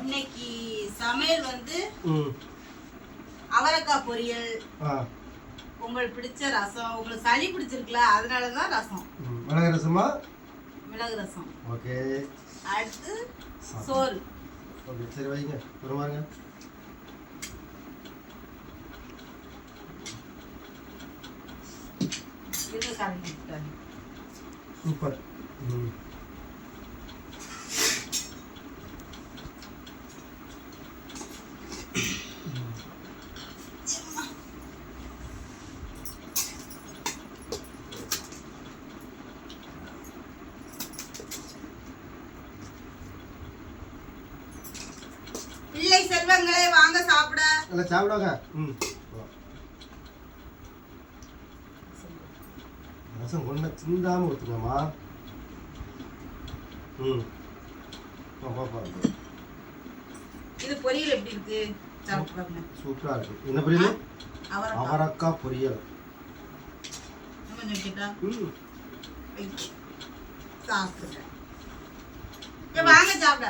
இன்னைக்கு சமையல் வந்து அவரைக்காய் பொரியல், உங்களுக்கு பிடிச்ச ரசம். உங்களுக்கு சளி பிடிச்சிருக்குல, அதனாலதான் ரசம். மிளகு ரசமா? மிளகு ரசம். ஓகே. அடுத்து சோறு. ஓகே, சரி வைங்க. வருவாங்க. இது கரெக்ட். சூப்பர். பிள்ளை செல்வங்களே வாங்க சாப்பிட. இல்ல சாப்பிடுங்க. ரசம் கொண்ட சிந்தாம ஊத்துங்கம்மா. பாப்பா. இது பொரியல் எப்படி இருக்கு? சாப்பிட்டு பாருங்க. சூப்பரா இருக்கு. என்ன பொரியல்? அவரைக்காய் பொரியல். நம்ம நிக்கிட்டா. சாப்பிடுங்க. வாங்க சாப்பிட.